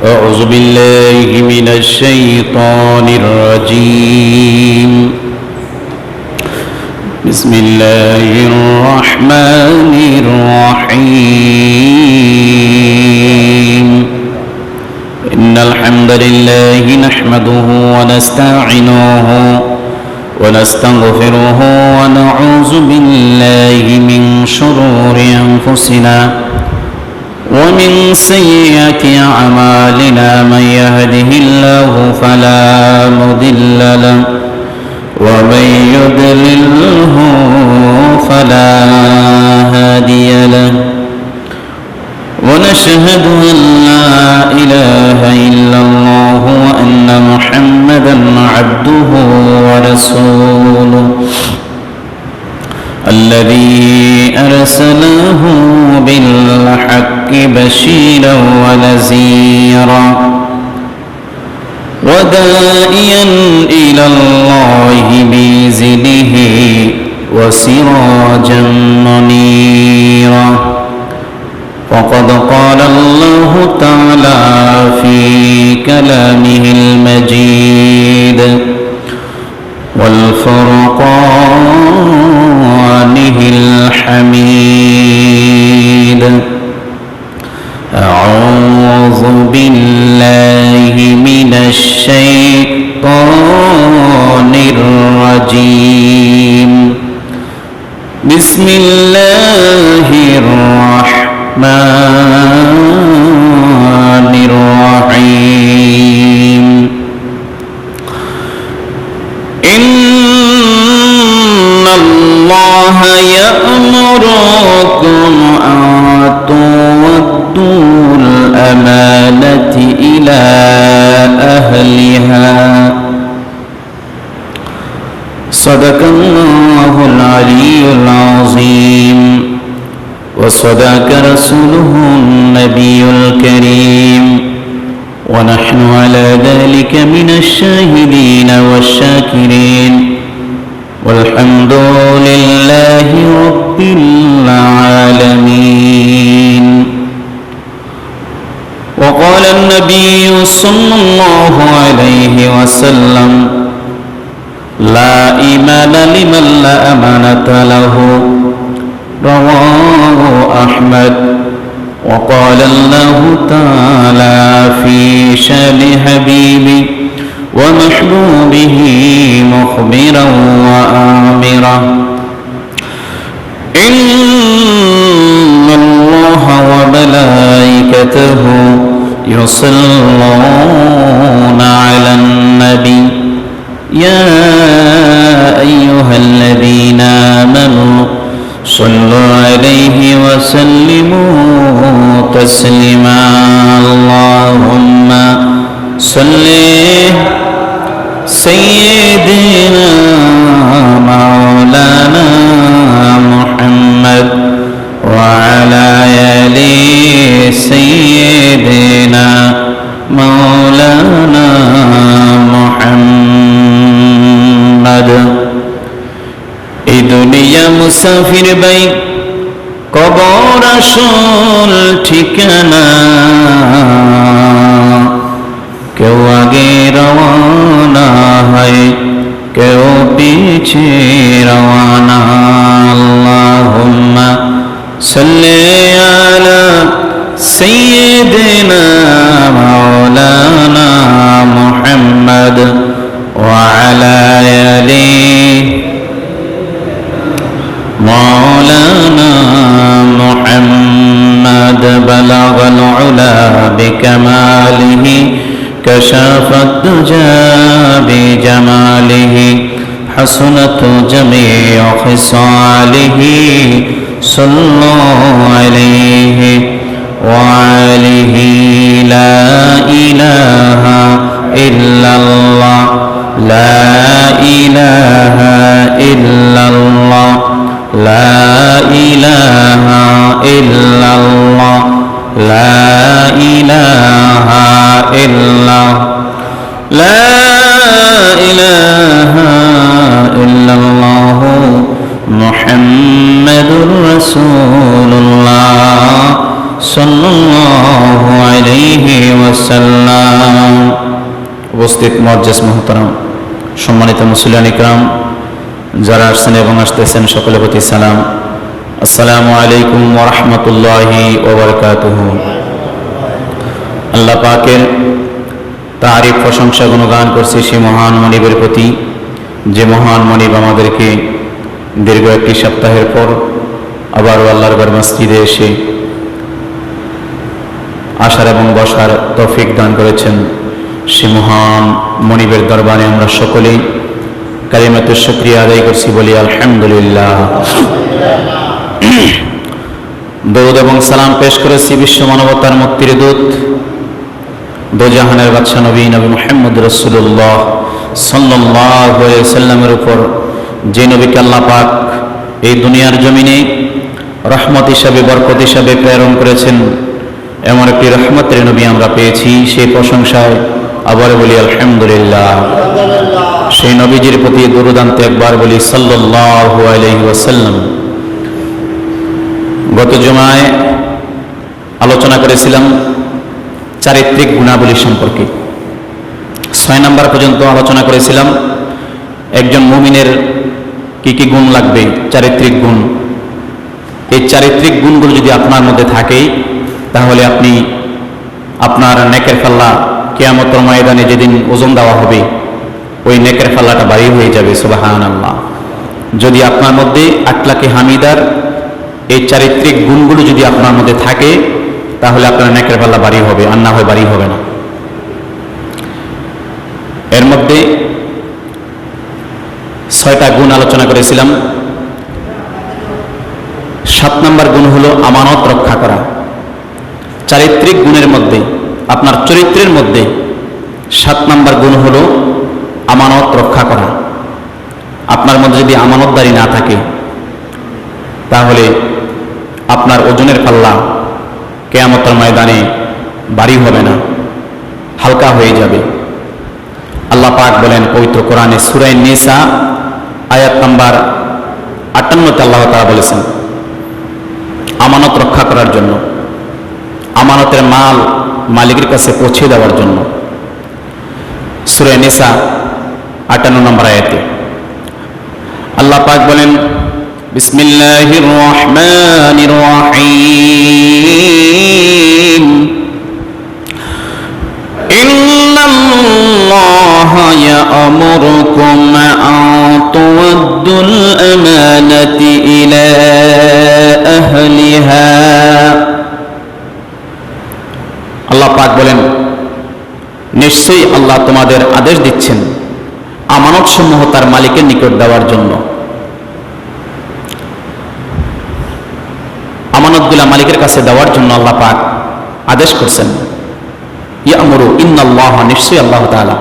أعوذ بالله من الشيطان الرجيم بسم الله الرحمن الرحيم إن الحمد لله نحمده ونستعينه ونستغفره ونعوذ بالله من شرور أنفسنا ومن سيئات أعمالنا من يهده الله فلا مضل له ومن يضلله فلا هادي له ونشهد أن لا إله إلا الله وأن محمدا عبده ورسوله الذي أرسله بالحق بشيرا ونذيرا وداعيا إلى الله بإذنه وسراجا منيرا وقد قال الله تعالى في كلامه المجيد والفرقانه الحميد أعوذ بالله من الشيطان الرجيم بسم الله الرحمن الرحيم إن الله يأمركم أن تؤدوا الأمانة إلى أهلها صدق الله العلي العظيم وصدق رسوله النبي الكريم ونحن على ذلك من الشاهدين والشاكرين والحمد لله رب العالمين وقال النبي صلى الله عليه وسلم لا إيمان لمن لا أمانة له رواه أحمد وقال الله تعالى في شان حبيبه ومحبوبه مخبرا وآمرا إن الله وملائكته يصلون على النبي يا أيها الذين آمنوا صلوا عليه وسلموا تسليما اللهم صل سيدنا مولانا محمد وعلى آل سيدنا مولانا محمد এই দুনিয়া মুসাফির বাই কবর আসল ঠিকানা কেউ আগে রওনা হয় কেউ পিছে রওনা আল্লাহুম্মা সাল্লি আলা সাইয়্যিদিনা মাওলানা মুহাম্মদ ওয়া আলা আলি مولانا محمد بلغ العلا بكماله كشف الدجى بجماله حسنت جميع خصاله صلوا عليه وآله لا إله إلا الله لا إله إلا الله لا إله إلا الله لا إله إلا لا إله إلا الله محمد رسول الله সাল্লাল্লাহু আলাইহি ওয়াসাল্লাম। উপস্থিত মুআজ্জিজ মুহতারাম, সম্মানিত মুসলিয়ান ইকরাম, যারা আসছেন এবং আসতেছেন সকলের প্রতি সালাম। আসসালামু আলাইকুম ওয়া রাহমাতুল্লাহি ওয়া বারাকাতুহু। আল্লাহ পাকের তারিফ প্রশংসা গুণগান করছি সেই মহান মনিবের প্রতি, যে মহান মনিব আমাদেরকে দীর্ঘ একটি সপ্তাহের পর আবার আল্লাহর ঘর মসজিদে এসে আসার এবং বসার তৌফিক দান করেছেন। সে মহান মনিবের দরবারে আমরা সকলেই কালিমাতুশ শুকরিয়া আদায় করছি, বলি আলহামদুলিল্লাহ। দরুদ এবং সালাম পেশ করেছি বিশ্ব মানবতার মুক্তির দূত, দোজাহানের বাদশা নবী মুহাম্মদ রাসূলুল্লাহ সাল্লাল্লাহু আলাইহি ওয়াসাল্লামের উপর, যে নবীকে আল্লাহ পাক এই দুনিয়ার জমিনে রহমত হিসাবে, বরকত হিসাবে প্রেরণ করেছেন। এমন একটি রহমতের নবী আমরা পেয়েছি, সেই প্রশংসায় আবার বলি আলহামদুলিল্লাহ। সেই নবীজির প্রতি দরুদ আনতে একবার বলি সাল্লাল্লাহু আলাইহি ওয়াসাল্লাম। গত জুমায় আলোচনা করেছিলাম চারিত্রিক গুণাবলী সম্পর্কে। 6 নম্বর পর্যন্ত আলোচনা করেছিলাম একজন মুমিনের কি কি গুণ লাগবে, চারিত্রিক গুণ। এই চারিত্রিক গুণগুলো যদি আপনার মধ্যে থাকে, তাহলে আপনি আপনার নেকের পাল্লা কিয়ামতের ময়দানে যেদিন ওজন দেওয়া হবে, ওই নেকের পাল্লাটা ভারী হয়ে যাবে। সুবহানাল্লাহ। যদি আপনার মধ্যে আখলাকে হামিদার এই চারিত্রিক গুণগুলো যদি আপনার মধ্যে থাকে, তাহলে আপনার নেকের পাল্লা ভারী হবে, আর না হয় ভারী হবে না। এর মধ্যে 6টা গুণ আলোচনা করেছিলাম। 7 নম্বর গুণ হলো আমানত রক্ষা করা। চারিত্রিক গুণের মধ্যে, আপনার চরিত্রের মধ্যে 7 নম্বর গুণ হলো আমানত রক্ষা করা। আপনার মধ্যে যদি আমানতদারি না থাকে, তাহলে আপনার ওজনের পাল্লা কিয়ামতের ময়দানে ভারী হবে না, হালকা হয়ে যাবে। আল্লাহ পাক বলেন পবিত্র কোরআনে সূরা নিসা আয়াত নাম্বার 58-তে আল্লাহ তাআলা বলেছেন আমানত রক্ষা করার জন্য, আমানতের মাল মালিকের কাছে পৌঁছে দেওয়ার জন্য। সূরা নিসা 58 নম্বর আয়াতে আল্লাহ পাক বলেন বিসমিল্লাহির রহমানির রহিম ইন্নাল্লাহা ইয়া'মুরুকুম আন তু'আদ্দুল আমানাতি ইলা আহলিহা। আল্লাহ পাক বলেন নিশ্চয়ই আল্লাহ তোমাদের আদেশ দিচ্ছেন আমানত সমূহ তার মালিকের নিকট দেওয়ার জন্য। আমানতগুলা মালিকের কাছে দেওয়ার জন্য আল্লাহ পাক আদেশ করছেন। ইয়া'মুরু, ইন্নাল্লাহ, নিশ্চয়ই আল্লাহ তাআলা,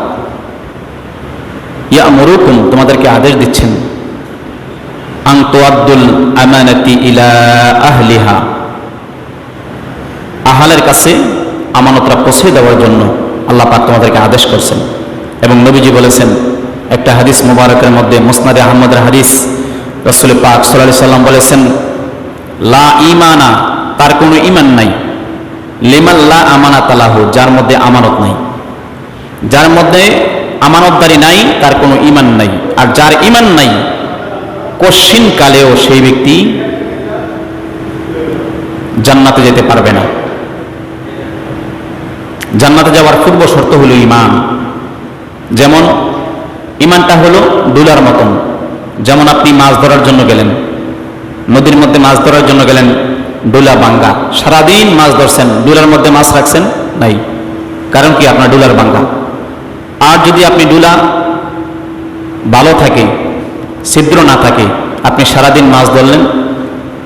ইয়া'মুরুকুম, তোমাদেরকে আদেশ দিচ্ছেন, আন তু'আদ্দুল আমানাতি ইলা আহলিহা, আহলের কাছে আমানতরা পৌঁছে দেওয়ার জন্য আল্লাহ পাক তোমাদেরকে আদেশ করছেন। এবং নবীজি বলেছেন একটা হাদিস মুবারকের মধ্যে, মুসনাদে আহমদের হাদিস, রাসূল পাক সাল্লাল্লাহু আলাইহি সাল্লাম বলেছেন লা ঈমানা, তার কোনো ঈমান নাই, লিমান লা আমানাতা লাহু, যার মধ্যে আমানত নাই। যার মধ্যে আমানতদারি নাই, তার কোনো ঈমান নাই। আর যার ঈমান নাই, কশিন কালেও সেই ব্যক্তি জান্নাতে যেতে পারবে না। জান্নাতে যাওয়ার পূর্ব শর্ত হলো ঈমান। যেমন ঈমানটা হলো ডুলার মতন। যেমন আপনি মাছ ধরার জন্য গেলেন, নদীর মধ্যে মাছ ধরার জন্য গেলেন, ডুলা ভাঙ্গা, সারাদিন মাছ ধরছেন, ডুলার মধ্যে মাছ রাখছেন নাই, কারণ কি আপনার ডুলার ভাঙ্গা। আর যদি আপনি ডুলা ভালো থাকে, ছিদ্র না থাকে, আপনি সারাদিন মাছ ধরলেন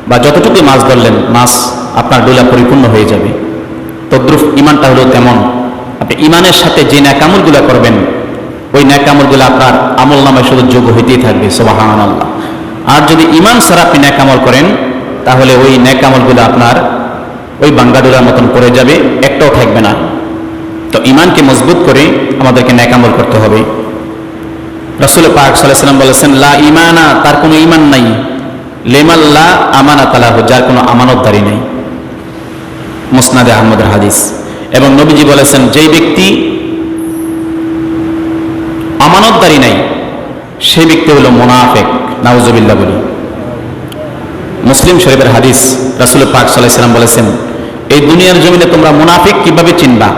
বা যতটুকু মাছ ধরলেন, মাছ আপনার ডুলা পরিপূর্ণ হয়ে যাবে। তদ্রুপ ঈমানটা হলো তেমন। আপনি ঈমানের সাথে যে নেক আমলগুলো করবেন, ওই নেক আমলগুলো আপনার আমল নামায় শুধু যোগ্য হইতেই থাকবে। সুবহানাল্লাহ। আর যদি ঈমান ছাড়া আপনি নেক আমল করেন, তাহলে ওই নেক আমলগুলো আপনার ওই বাঙ্গাডুলার মতন পড়ে যাবে, একটাও থাকবে না। তো ঈমানকে মজবুত করে আমাদেরকে নেক আমল করতে হবে। রাসূল পাক সাল্লাল্লাহু আলাইহি ওয়াসাল্লাম বলেছেন লা ঈমানা, তার কোনো ঈমান নাই, লিমান লা আমানাতা লাহু, যার কোনো আমানতদারি নাই। মুসনাদে আহমদের হাদিস। এবং নবীজি বলেছেন, যেই ব্যক্তি আমানতদারি নাই সেই ব্যক্তি হলো মুনাফিক। নাউজুবিল্লাহ বলি। মুসলিম শরীফের হাদিস, রাসূল পাক সাল্লাল্লাহু আলাইহি ওয়াসাল্লাম বলেছেন, এই দুনিয়ার জমিনে তোমরা মুনাফিক কিভাবে চিনবা?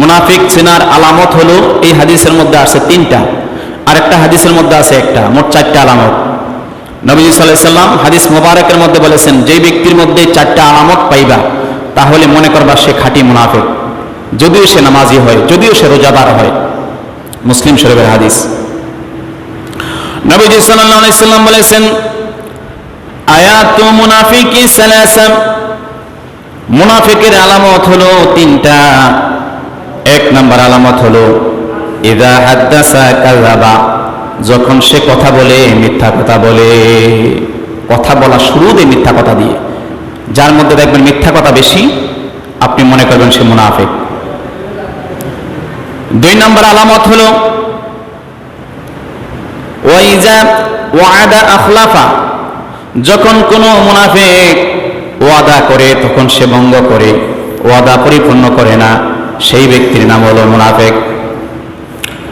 মুনাফিক চেনার আলামত হলো, এই হাদিসের মধ্যে আছে 3টা, আর একটা হাদিসের মধ্যে আছে একটা, মোট 4টা আলামত। নবীজি সাল্লাল্লাহু আলাইহি ওয়াসাল্লাম হাদিস মোবারকের মধ্যে বলেছেন, যেই ব্যক্তির মধ্যে 4টা আলামত পাইবা তাহলে মনে করবা সে খাঁটি মুনাফিক, যদিও সে নামাজি হয়, যদিও সে রোজাদার হয়। মুসলিম শরীফের হাদিস। নবীজি সাল্লাল্লাহু আলাইহি ওয়াসাল্লাম বলেছেন, আয়াতু মুনাফিকি সালাসা, মুনাফিকের আলামত হলো 3টা। 1 নম্বর আলামত হলো ইযা হাদাসা কাযাবা, যখন সে কথা বলে মিথ্যা কথা বলে। কথা বলা শুরুতে মিথ্যা কথা দিয়ে, যার মধ্যে দেখবেন মিথ্যা কথা বেশি, আপনি মনে করবেন সে মুনাফিক। 2 নম্বর আলামত হলো ওয়াইজা ওয়াদা আখলাফা, যখন কোন মুনাফিক ওয়াদা করে তখন সে ভঙ্গ করে, ওয়াদা পরিপূর্ণ করে না, সেই ব্যক্তির নাম হলো মুনাফিক।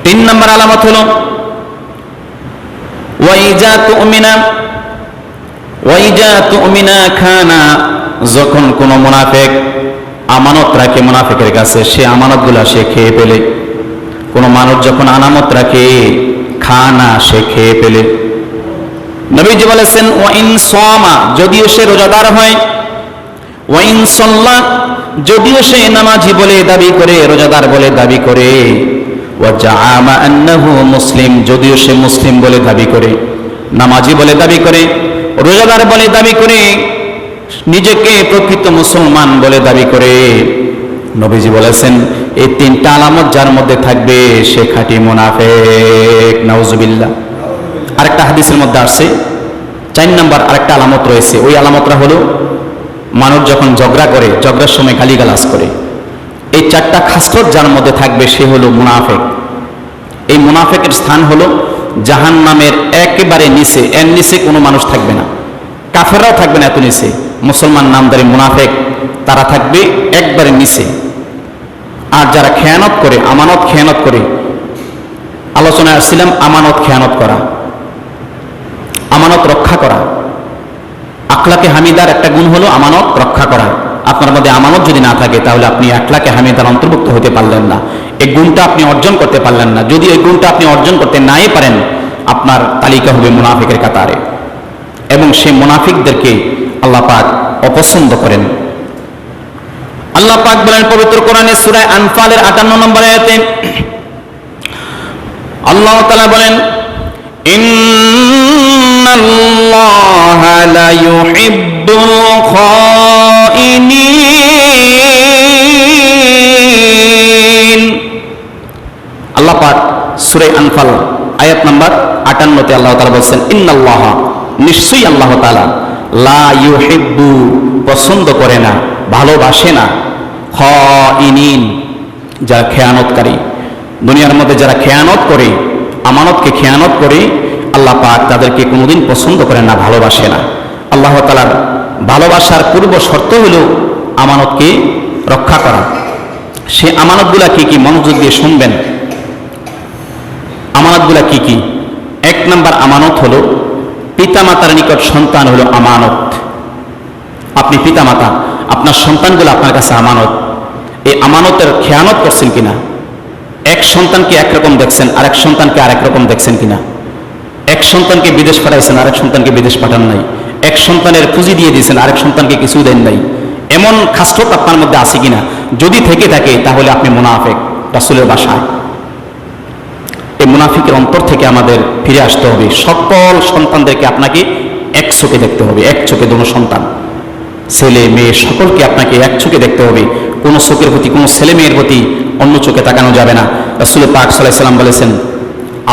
3 নম্বর আলামত হলো ওয়াইজা তুমিনা খানা, যখন কোন মুনাফিক আমানত রাখে মুনাফিকের কাছে, সে আমানতগুলা সে খেয়ে ফেলে। কোন মানুষ যখন আমানত রাখে, খানা সে খেয়ে ফেলে। নবীজি বলেছেন, ওয়াইন সামা, যদিও সে রোজাদার হয়, ওয়াইন সাল্লা, যদিও সে নামাজি বলে দাবি করে, রোজাদার বলে দাবি করে, ওয়া জাআমা আন্নাহু মুসলিম, যদিও সে মুসলিম বলে দাবি করে, নামাজি বলে দাবি করে, রোজাদার বলে দাবি করে, নিজেকে প্রকৃত মুসলমান বলে দাবি করে, নবীজি বলেছেন এই 3টা আলামত যার মধ্যে থাকবে সে খাঁটি মুনাফিক। নাউজুবিল্লাহ। আরেকটা হাদিসের মধ্যে আসছে 4 নম্বর আরেকটা আলামত রয়েছে। ওই আলামতটা হলো মানুষ যখন ঝগড়া করে, ঝগড়ার সময় গালিগালাজ করে, এই 4টা খাসলত যার মধ্যে থাকবে সে হলো মুনাফিক। এই মুনাফিকের স্থান হলো জাহান্নামের একেবারে নিচে, এর নিচে কোনো মানুষ থাকবে না, কাফেররাও থাকবে না এত নিচে। মুসলমান নামধারী মুনাফিক তারা থাকবে একবারে নিচে। আর যারা খেয়ানত করে, আমানত খেয়ানত করে, আলোচনায় আসছিলাম আমানত খেয়ানত করা, আমানত রক্ষা করা। আখলাকে হামিদার একটা গুণ হলো আমানত রক্ষা করা। আপনার মধ্যে আমানত যদি না থাকে তাহলে আপনি আখলাকে হামিদার অন্তর্ভুক্ত হতে পারলেন না, এই গুণটা আপনি অর্জন করতে পারলেন না। যদি এই গুণটা আপনি অর্জন করতে নাই পারেন, আপনার তালিকা হবে মুনাফিকের কাতারে, এবং সেই মুনাফিকদেরকে আল্লাহ পাক অপছন্দ করেন। আল্লাহ পাক বলেন পবিত্র কোরআনে সূরা আনফালের 58 নম্বর আয়াতে, আল্লাহ তাআলা বলেন, ইন্নাল্লাহা লা ইউহিব্বুল খাইনিন। আল্লাহ পাক সূরা আনফাল আয়াত নাম্বার 58 তে আল্লাহ তাআলা বলেন, ইন্নাল্লাহা, নিশ্চয়ই আল্লাহ তাআলা, লা ইউহিব্বু, পছন্দ করে না, ভালোবাসে না, খাইনিন, যারা খেয়ানতকারী। দুনিয়ার মধ্যে যারা খেয়ানত করে, আমানতকে খেয়ানত করে, আল্লাহ পাক তাদেরকে কোনোদিন পছন্দ করে না, ভালোবাসে না। আল্লাহ তাআলার ভালোবাসার পূর্ব শর্ত হলো আমানতকে রক্ষা করা। সে আমানতগুলা কি কি মনোযোগ দিয়ে শুনবেন। আমানতগুলা কি কি? 1 নম্বর আমানত হলো পিতামাতার নিকট সন্তান হলো আমানত। আপনি পিতামাতা, আপনার সন্তানগুলো আপনার কাছে আমানত। এই আমানতের খেয়ানত করছেন কিনা? এক সন্তানকে একরকম দেখছেন, আরেক সন্তানকে আরেক রকম দেখছেন কিনা? এক সন্তানকে বিদেশ পাঠাইছেন, আরেক সন্তানকে বিদেশ পাঠান নাই। এক সন্তানের পুঁজি দিয়ে দিয়েছেন, আরেক সন্তানকে কিছু দেন নাই। এমন খাসলত আপনার মধ্যে আছে কিনা? যদি থেকে থাকে তাহলে আপনি মুনাফিক রাসূলের ভাষায়। এই মুনাফিকের অন্তর থেকে আমাদের ফিরে আসতে হবে। সকল সন্তানদেরকে আপনাকে এক চোখে দেখতে হবে, এক চোখে দুটো সন্তান, ছেলে মেয়ে সকলকে আপনাকে এক চোখে দেখতে হবে। কোনো চোখের প্রতি, কোনো ছেলে মেয়ের প্রতি অন্য চোখে তাকানো যাবে না। রাসূল পাক সাল্লাল্লাহু আলাইহি ওয়াসাল্লাম বলেছেন,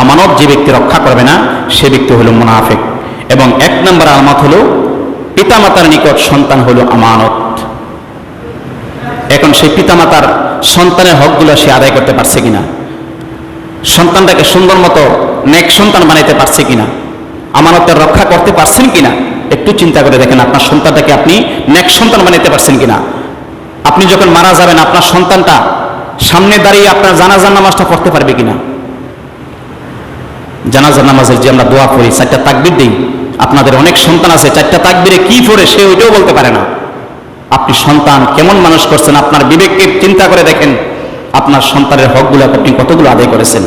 আমানত যে ব্যক্তি রক্ষা করবে না সে ব্যক্তি হলো মুনাফিক। এবং 1 নম্বর আলামত হলো পিতামাতার নিকট সন্তান হলো আমানত। এখন সেই পিতামাতার সন্তানের হকগুলো সে আদায় করতে পারছে কিনা? সন্তানটাকে সুন্দর মতো নেক সন্তান বানাইতে পারছে কিনা? আমানতের রক্ষা করতে পারছেন কিনা? একটু চিন্তা করে দেখেন, আপনার সন্তানটাকে আপনি নেক সন্তান বানাইতে পারছেন কিনা? আপনি যখন মারা যাবেন আপনার সন্তানটা সামনে দাঁড়িয়ে আপনার জানাজার নামাজটা পড়তে পারবে কিনা? জানাজার নামাজের যে আমরা দোয়া করি, 4টা তাকবীর দিই, আপনাদের অনেক সন্তান আছে 4টা তাকবীরে কি পড়ে সে ওইটাও বলতে পারে না। আপনি সন্তান কেমন মানুষ করছেন, আপনার বিবেককে চিন্তা করে দেখেন, আপনার সন্তানের হকগুলো আপনি কতগুলো আদায় করেছেন।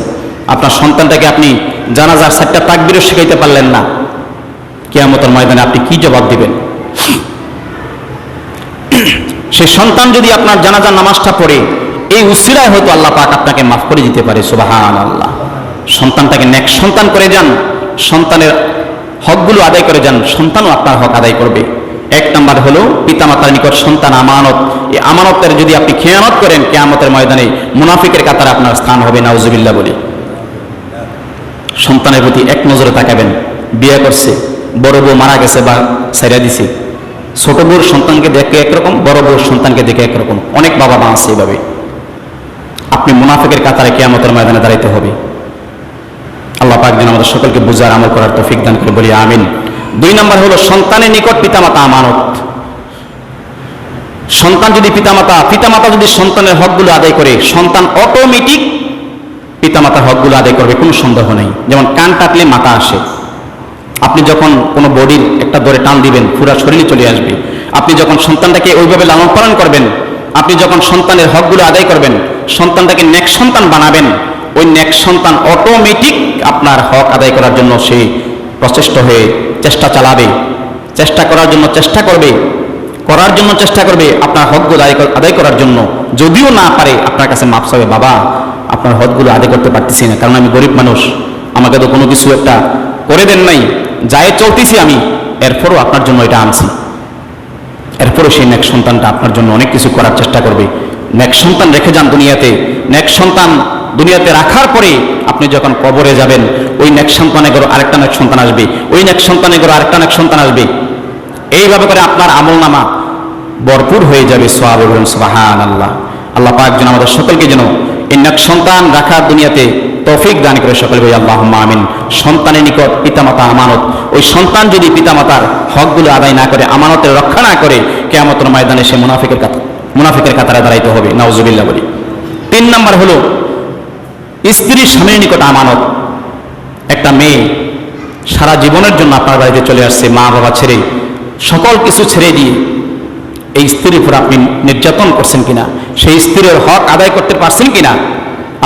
আপনার সন্তানটাকে আপনি জানাজার 4টা তাকবীরও শিখাইতে পারলেন না, কিয়ামতের ময়দানে আপনি কি জবাব দিবেন? সে সন্তান যদি আপনার জানাজার নামাজটা পড়ে, এই উসিলায় হয়তো আল্লাহ পাক আপনাকে মাফ করে দিতে পারে। সুবহানাল্লাহ। সন্তানটাকে নেক সন্তান করে যান, সন্তানের হকগুলো আদায় করে যান, সন্তানও আপনার হক আদায় করবে। 1 নাম্বার হলো পিতামাতার নিকট সন্তান আমানত। এই আমানতের যদি আপনি খেয়ানত করেন, কিয়ামতের ময়দানে মুনাফিকের কাতারে আপনার স্থান হবে, নাউজুবিল্লাহ বলি। সন্তানের প্রতি এক নজরে তাকাবেন। বিয়ে করছে, বড় বউ মারা গেছে বা ছাইরা দিছে, ছোট বউর সন্তানকে দেখে একরকম, বড় বউর সন্তানকে দেখে একরকম। অনেক বাবা মা আছে এভাবে। আপনি মুনাফিকের কাতারে কিয়ামতের ময়দানে দাঁড়াইতে হবে। আল্লাহ পাক যেন আমাদের সকলকে বুঝার আমল করার তৌফিক দান করে, বলি আমিন। 2 নাম্বার হলো সন্তানের নিকট পিতামাতা আমানত। সন্তান যদি পিতামাতা যদি সন্তানের হকগুলো আদায় করে, সন্তান অটোমেটিক পিতামাতার হকগুলো আদায় করবে, কোনো সন্দেহ নেই। যেমন কান কাটলে মাথা আসে, আপনি যখন কোনো বডির একটা ধরে টান দিবেন পুরা শরীরে চলে আসবে। আপনি যখন সন্তানটাকে ওইভাবে লালন পালন করবেন, আপনি যখন সন্তানের হকগুলো আদায় করবেন, সন্তানটাকে নেক সন্তান বানাবেন, ওই নেক সন্তান অটোমেটিক আপনার হক আদায় করার জন্য সে প্রচেষ্ট হয়ে চেষ্টা চালাবে, চেষ্টা করার জন্য চেষ্টা করবে আপনার হকগুলো আদায় করার জন্য। যদিও না পারে আপনার কাছে মাপ চাবে, বাবা আপনার হকগুলো আদায় করতে পারতেছি না, কারণ আমি গরিব মানুষ, আমাকে তো কোনো কিছু একটা করে দেন নাই, যাই চলতেছি আমি, এরপরও আপনার জন্য এটা আনছি। এরপরও সেই নেক সন্তানটা আপনার জন্য অনেক কিছু করার চেষ্টা করবে। নেক সন্তান রেখে যান দুনিয়াতে। নেক সন্তান দুনিয়াতে রাখার পরে আপনি যখন কবরে যাবেন, ওই নেক সন্তানের ঘরে আরেকটা নেক সন্তান আসবে, ওই নেক সন্তানের ঘরে আরেকটা নেক সন্তান আসবে। এইভাবে করে আপনার আমলনামা ভরপুর হয়ে যাবে। সওয়াবে বলুন সুবহানাল্লাহ। আল্লাহ পাক যেন আমাদের সকলকে যেন এই নেক সন্তান রাখার দুনিয়াতে তৌফিক দান করে, সকলে বলি আল্লাহুম্মা আমিন। সন্তানের নিকট পিতামাতা আমানত। ওই সন্তান যদি পিতামাতার হকগুলো আদায় না করে, আমানতের রক্ষা না করে, কিয়ামতের ময়দানে সে মুনাফিকের কাতারে দাঁড়াইতে হবে, নাউজুবিল্লাহ বলি। 3 নাম্বার হলো স্ত্রী স্বামীর নিকট আমানত। একটা মেয়ে সারা জীবনের জন্য আপনার বাড়িতে চলে আসছে, মা বাবা ছেড়ে, সকল কিছু ছেড়ে দিয়ে এই স্ত্রীর উপর আপনি নির্যাতন করছেন কিনা, সেই স্ত্রীর হক আদায় করতে পারছেন কিনা,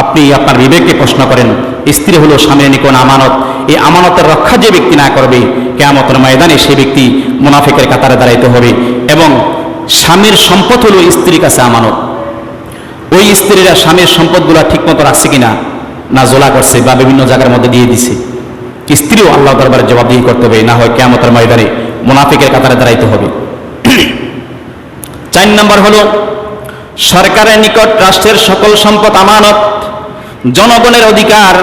আপনি আপনার বিবেককে প্রশ্ন করেন। স্ত্রী হলো স্বামীর নিকট আমানত। এই আমানতের রক্ষা যে ব্যক্তি না করবে, কিয়ামতের ময়দানে সেই ব্যক্তি মুনাফিকের কাতারে দাঁড়াইতে হবে। এবং স্বামীর সম্পদ হলো স্ত্রীর কাছে আমানত। ওই স্ত্রীরা স্বামীর সম্পদগুলো ঠিক মতো রাখছে কিনা, না জোলা করছে বা বিভিন্ন জায়গার মধ্যে দিয়ে দিছে, স্ত্রীও আল্লাহ দরবারে জবাবদিহি করতে হবে, না হয় কিয়ামতের ময়দানে মুনাফিকের কাতারে দাঁড়াইতে হবে। 4 নাম্বার হলো সরকারের নিকট রাষ্ট্রের সকল সম্পদ আমানত। জনগণের অধিকার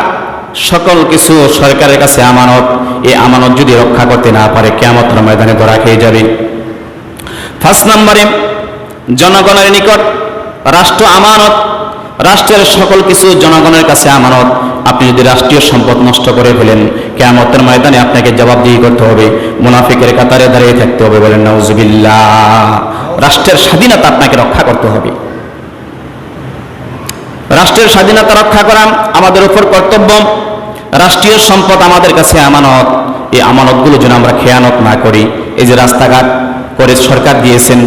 সকল কিছু সরকারের কাছে আমানত। এই আমানত যদি রক্ষা করতে না পারে, কিয়ামতের ময়দানে ধরা খেয়ে যাবে। 5 নম্বরে জনগণের নিকট রাষ্ট্র আমানত। রাষ্ট্রের সকল কিছু জনগণের কাছে আমানত। আপনি যদি রাষ্ট্রীয় সম্পদ নষ্ট করে ফেলেন, কিয়ামতের ময়দানে আপনাকে জবাবদিহি করতে হবে, মুনাফিকের কাতারে দাঁড়িয়ে থাকতে হবে, বলেন নাউজুবিল্লাহ। রাষ্ট্রের স্বাধীনতা আপনাকে রক্ষা করতে হবে। রাষ্ট্রের স্বাধীনতা রক্ষা করা আমাদের উপর কর্তব্য। রাষ্ট্রীয় সম্পদ আমাদের কাছে আমানত। এই আমানতগুলো যেন আমরা খেয়ানত না করি। এই যে রাস্তাঘাট করে সরকার দিয়েছেন,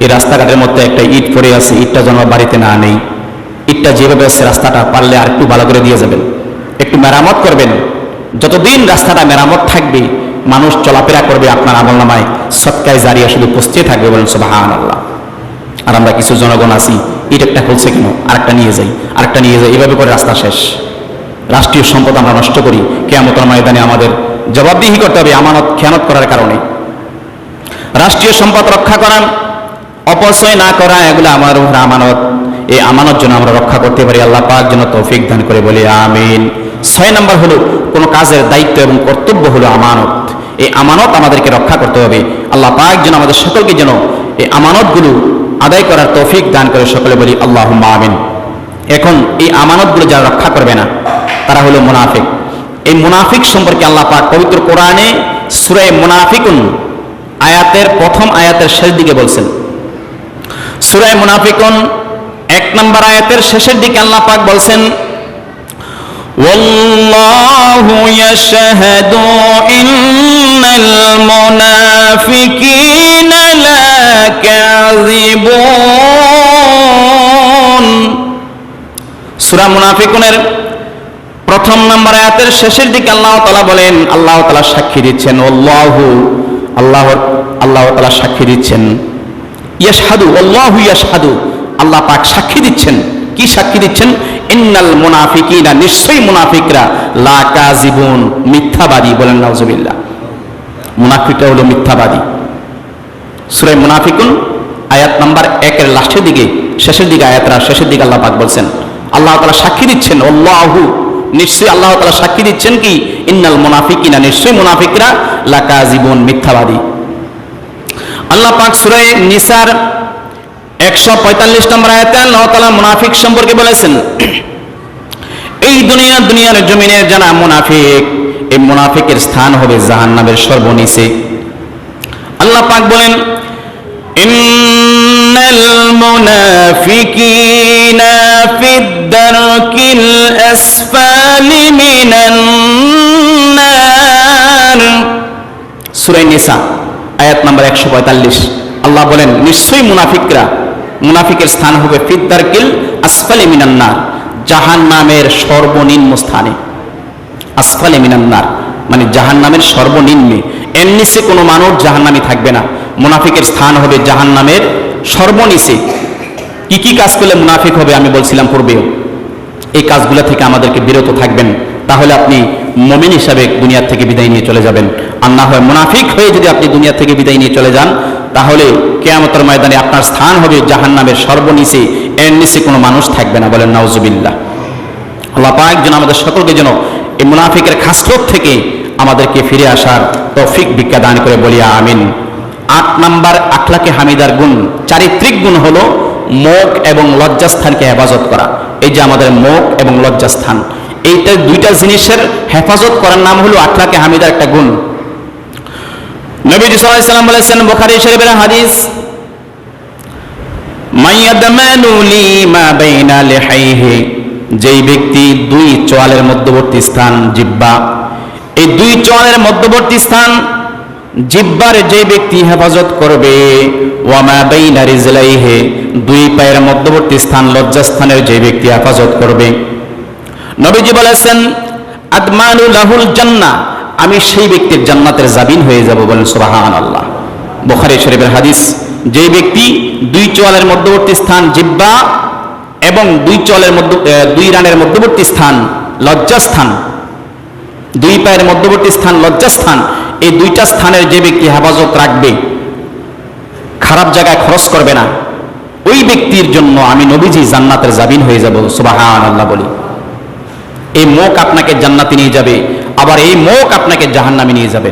এই রাস্তাঘাটের মধ্যে একটা ইট পড়ে আছে, ইটটা যেন বাড়িতে না নেই। ইটটা যেভাবে আছে রাস্তাটা পারলে আর একটু ভালো করে দিয়ে যাবেন, একটু মেরামত করবেন। যতদিন রাস্তাটা মেরামত থাকবে, মানুষ চলাফেরা করবে, আপনার আমলনামায় সদকায়ে জারিয়া শুধু পৌঁছে থাকবে, বলেন সুবহানাল্লাহ। আর আমরা কিছু জনগণ আছি, ইট একটা খুলছে কেন, আরেকটা নিয়ে যাই, এইভাবে করে রাস্তা শেষ। রাষ্ট্রীয় সম্পদ আমরা নষ্ট করি, কিয়ামতের ময়দানে আমাদের জবাবদিহি করতে হবে আমানত খেয়ানত করার কারণে। রাষ্ট্রীয় সম্পদ রক্ষা করা, অপচয় না করা, এগুলো আমার উপর আমানত। এই আমানত যেন আমরা রক্ষা করতে পারি, আল্লাহ পাক যেন তৌফিক দান করে, বলি আমিন। 6 নম্বর হলো কোনো কাজের দায়িত্ব এবং কর্তব্য হলো আমানত। এই আমানত আমাদেরকে রক্ষা করতে হবে। আল্লাহ পাক যেন আমাদের সকলকে যেন এই আমানতগুলো আদায় করার তৌফিক দান করে, সকলে বলি আল্লাহুম্মা আমিন। এখন এই আমানতগুলো যারা রক্ষা করবে না, তারা হলো মুনাফিক। এই মুনাফিক সম্পর্কে আল্লাহ পাক পবিত্র কোরআনে সূরা মুনাফিকুন আয়াতের প্রথম আয়াতের শেষ দিকে বলছেন, সূরা মুনাফিকুন 1 নম্বর আয়াতের শেষের দিকে আল্লাহ পাক বলছেন, ওয়াল্লাহু ইয়াশহাদু ইন্নাল মুনাফিকিনা লাকাযিবুন। সূরা মুনাফিকুনের 1 নম্বর আয়াতের শেষের দিকে আল্লাহ তাআলা বলেন, আল্লাহ তাআলা সাক্ষী দিচ্ছেন, আল্লাহ তাআলা সাক্ষী দিচ্ছেন, ইয়াশহাদু, আল্লাহু ইয়াশহাদু, আল্লাহ পাক সাক্ষী দিচ্ছেন। কি সাক্ষী দিচ্ছেন? ইন্নাল মুনাফিকিনা, নিশ্চয়ই মুনাফিকরা, লাকাযিবুন, মিথ্যাবাদী। বলেন নাউজুবিল্লাহ। মুনাফিকরা হলো মিথ্যাবাদী। সূরা মুনাফিকুন আয়াত নাম্বার 1 এর লাস্টের দিকে, শেষের দিকে, আয়াতটা শেষের দিকে আল্লাহ পাক বলছেন, আল্লাহ তাআলা সাক্ষী দিচ্ছেন, আল্লাহু, নিশ্চয়ই আল্লাহ তাআলা সাক্ষী দিচ্ছেন কি, ইন্নাল মুনাফিকিনা, নিশ্চয়ই মুনাফিকরা, লাকাযিবুন, মিথ্যাবাদী। আল্লাহ পাক সূরা নিসার 145 নম্বর আয়াতে আল্লাহ তাআলা মুনাফিক সম্পর্কে বলেছেন, এই দুনিয়ার জমিনের যারা মুনাফিক, এই মুনাফিকের স্থান হবে জাহান্নামের সর্বনিচে। আল্লাহ পাক বলেন, ইন্নাল মুনাফিকিনা ফিদ দারকিল আসফালি মিনান নার। সূরা নিসা আয়াত নাম্বার 145। আল্লাহ বলেন, নিশ্চয়ই মুনাফিকের স্থান হবে ফিদ দারকিল আসফালি মিনান নার, জাহান্নামের সর্বনিম্ন স্থানে। আসফালি মিনান নার মানে জাহান্নামের সর্বনিম্নে, এর নিচে কোনো মানুষ জাহান্নামী থাকবে না। মুনাফিকের স্থান হবে জাহান্নামের সর্বনিচে। কি কি কাজ করলে মুনাফিক হবে আমি বলছিলাম পূর্বেও, এই কাজগুলো থেকে আমাদেরকে বিরত থাকবেন, তাহলে আপনি মুমিন হিসাবে দুনিয়া থেকে বিদায় নিয়ে চলে যাবেন। আর না হয় মুনাফিক হয়ে যদি আপনি দুনিয়া থেকে বিদায় নিয়ে চলে যান, তাহলে কিয়ামতের ময়দানে আপনার স্থান হবে জাহান্নামের সর্বনিচে, এর নিচে কোনো মানুষ থাকবে না। বলেন নাউজুবিল্লাহ। আল্লাহ পাক যেন আমাদের সকলকে যেন এই মুনাফিকের খাসলত থেকে আমাদেরকে ফিরে আসার তৌফিক ভিক্ষা দান করে, বলি আমিন। 8 নাম্বার আখলাকে হামিদার গুণ, চারিত্রিক গুণ হলো মুখ এবং লজ্জাস্থানকে হেফাজত করা। এই যে আমাদের মুখ এবং লজ্জাস্থান, এইটা দুইটা জিনিসের হেফাজত করার নাম হলো আখলাকে হামিদার একটা গুণ। নবীজি সাল্লাল্লাহু আলাইহি ওয়াসাল্লাম বলেছেন, বুখারী শরীফের হাদিস, মাইয়াদমানু লি মা বাইনা লিহাইহি, যেই ব্যক্তি 2 চোয়ালের মধ্যবর্তী স্থান জিহ্বা, এই 2 চোয়ালের মধ্যবর্তী স্থান জিহ্বার যে ব্যক্তি হেফাজত করবে, ওয়া মা বাইনা রিজলাইহি, 2 পায়ের মধ্যবর্তী স্থান লজ্জাস্থানের যে ব্যক্তি হেফাজত করবে, নবীজি বলেছেন, আদমানু লাহুল জান্নাহ, আমি সেই ব্যক্তির জান্নাতের জামিন হয়ে যাব। বলেন সুবহানাল্লাহ। বুখারী শরীফের হাদিস, যে ব্যক্তি 2 চোয়ালের মধ্যবর্তী স্থান জিহ্বা এবং 2 রানের মধ্যবর্তী স্থান লজ্জাস্থান, 2 পায়ের মধ্যবর্তী স্থান লজ্জাস্থান, এই 2টা স্থানের যে ব্যক্তি হেফাজত রাখবে, খারাপ জায়গায় খরচ করবে না, ওই ব্যক্তির জন্য আমি নবীজি জান্নাতের জামিন হয়ে যাব। সুবহানাল্লাহ বলি। এই মুখ আপনাকে জান্নাতে নিয়ে যাবে, আবার এই মুখ আপনাকে জাহান্নামে নিয়ে যাবে।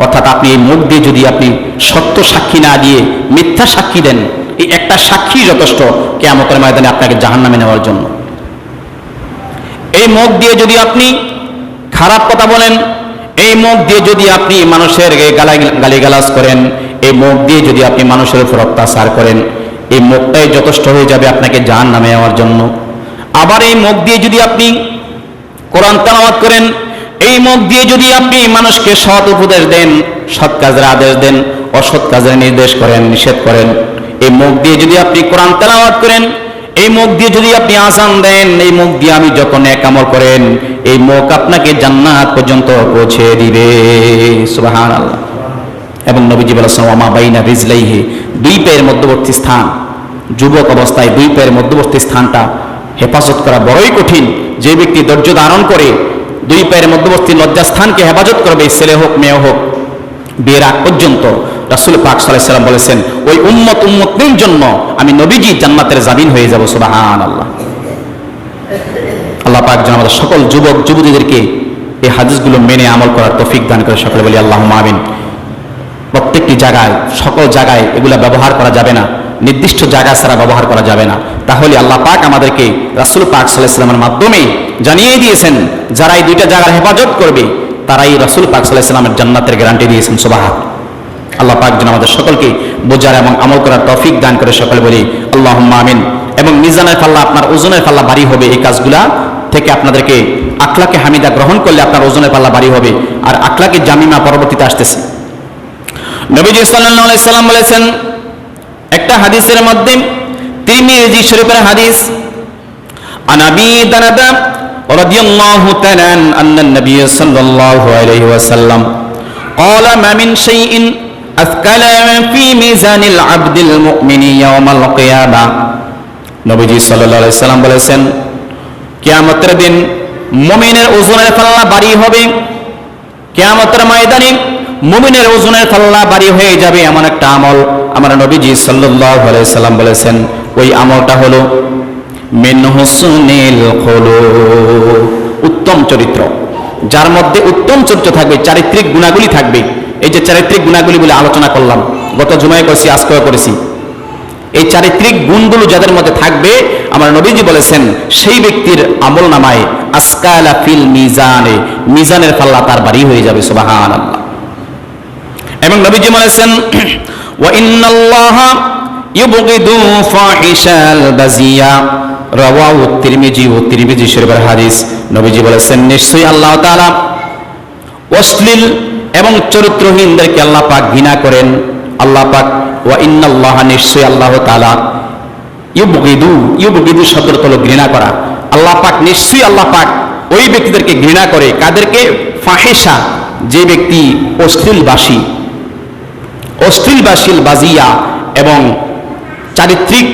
অর্থাৎ আপনি এই মুখ দিয়ে যদি আপনি সত্য সাক্ষী না দিয়ে মিথ্যা সাক্ষী দেন, এই একটা সাক্ষী যথেষ্ট কিয়ামতের ময়দানে আপনাকে জাহান্নামে নেওয়ার জন্য। এই মুখ দিয়ে যদি আপনি খারাপ কথা বলেন, এই মুখ দিয়ে যদি আপনি মানুষের গালিগালাজ করেন, এই মুখ দিয়ে যদি আপনি মানুষের উপর অত্যাচার করেন, এই মুখটাই যথেষ্ট হয়ে যাবে আপনাকে জাহান্নামে নেওয়ার জন্য। আবার এই মুখ দিয়ে যদি আপনি কোরআন তেলাওয়াত করেন, এই মুখ দিয়ে যদি আপনি মানুষকে সৎ উপদেশ দেন, সৎ কাজের আদেশ দেন, অসৎ কাজের নির্দেশ করেন, নিষেধ করেন, এই মুখ দিয়ে যদি আপনি কোরআন তেলাওয়াত করেন, এই মুখ দিয়ে যদি আপনি আযান দেন, এই মুখ দিয়ে আমি যত নেক আমল করেন, এই মুখ আপনাকে জান্নাত পর্যন্ত পৌঁছে দিবে। সুবহানাল্লাহ। এবং নবীজি বলেছেন, ওয়া মা বাইনা রিজলাইহি, 2 পায়ের মধ্যবর্তী স্থান, যুবক অবস্থায় 2 পায়ের মধ্যবর্তী স্থানটা হেফাজত করা বড়ই কঠিন। যে ব্যক্তি ধৈর্য ধারণ করে 2 পায়ের মধ্যবর্তী লজ্জাস্থানকে হেফাজত করবে, ছেলে হোক মেয়ে হোক, বিয়ের আগ পর্যন্ত, রাসূল পাক সাল্লাল্লাহু আলাইহি ওয়াসাল্লাম বলেছেন, ওই উম্মতের জন্য আমি নবীজি জান্নাতের জামিন হয়ে যাব। সুবহানাল্লাহ। আল্লাহ পাক যেন আমাদের সকল যুবক যুবতীদেরকে এই হাদিসগুলো মেনে আমল করার তৌফিক দান করে। সকলে বলি আল্লাহুম্মা আমিন। প্রত্যেকটি জায়গায়, সকল জায়গায় এগুলা ব্যবহার করা যাবে না, নির্দিষ্ট জায়গা ছাড়া ব্যবহার করা যাবে না। তাহলে আল্লাহ পাক আমাদেরকে রাসূল পাক সাল্লাল্লাহু আলাইহি ওয়াসাল্লামের মাধ্যমে জানিয়ে দিয়েছেন, যারা এই 2টা জায়গার হেফাজত করবে তারাই রাসূল পাক সাল্লাল্লাহু আলাইহি ওয়াসাল্লামের জান্নাতের গ্যারান্টি দিয়েছেন। সুবহানাল্লাহ। আল্লাহ পাক যেন আমাদের সকলকে বোঝার এবং আমল করার তৌফিক দান করে, সকলে বলি আল্লাহুম্মা আমিন। এবং মিজানের পাল্লা, আপনার ওজনের পাল্লা ভারী হবে এই কাজগুলা থেকে। আপনাদেরকে আখলাকে হামিদা গ্রহণ করলে আপনার ওজনের পাল্লা ভারী হবে। আর আখলাকে জামিমা পরবর্তীতে আসতেছে। নবীজি সাল্লাল্লাহু আলাইহি সাল্লাম বলেছেন একটা হাদিসের মধ্যে, তিরমিজি শরীফের হাদিস, আন আবি দারদা রাদিয়াল্লাহু তাআলা আন্নান নবী সাল্লাল্লাহু আলাইহি ওয়াসাল্লাম قال ما من شيء أثقل في ميزان العبد المؤمن يوم القيامة। নবীজি সাল্লাল্লাহু আলাইহি সাল্লাম বলেছেন কিয়ামতের দিন মুমিনের ওজনের পাল্লা ভারী হবে। কিয়ামতের ময়দানে মুমিনের ওজনের পাল্লা ভারী হয়ে যাবে এমন একটা আমল আমার নবীজি সাল্লাল্লাহু আলাইহি সাল্লাম বলেছেন, ওই আমলটা হলো মিন হুসনিল খুলুক, উত্তম চরিত্র। যার মধ্যে উত্তম চরিত্র থাকবে, চারিত্রিক গুণাগুলি থাকবে। এই যে চারিত্রিক গুণাগুলি বলে আলোচনা করলাম, গত জুমায় করেছি, আজকেও করেছি। এই চারিত্রিক গুণগুলো যাদের মধ্যে থাকবে আমার নবীজি বলেছেন সেই ব্যক্তির আমল নামায় আসকালা ফিল মিজানে, মিজানের পাল্লা তার ভারী হয়ে যাবে। সুবহানাল্লাহ। এবং নবীজি বলেছেন ওয়া ইন্নাল্লাহা ইউবগিদু ফাহিশাল বাজিয়া, রাওয়াহু তিরমিজি ও তিরমিজি শরীফের হাদিস। নবীজি বলেছেন নিশ্চয়ই আল্লাহ তাআলা অশ্লীল এবং চরিত্রহীনদেরকে আল্লাহ পাক ঘৃণা করেন। আল্লাহ পাক ওয়া ইন্নাল্লাহা, নিশ্চয়ই আল্লাহ তাআলা, ইউবগিদু শব্দটা হলো ঘৃণা করা। আল্লাহ পাক, নিশ্চয়ই আল্লাহ পাক ওই ব্যক্তিদেরকে ঘৃণা করে। কাদেরকে? ফাহিশা, যে ব্যক্তি অশ্লীলবাসী, বাজিয়া এবং চারিত্রিক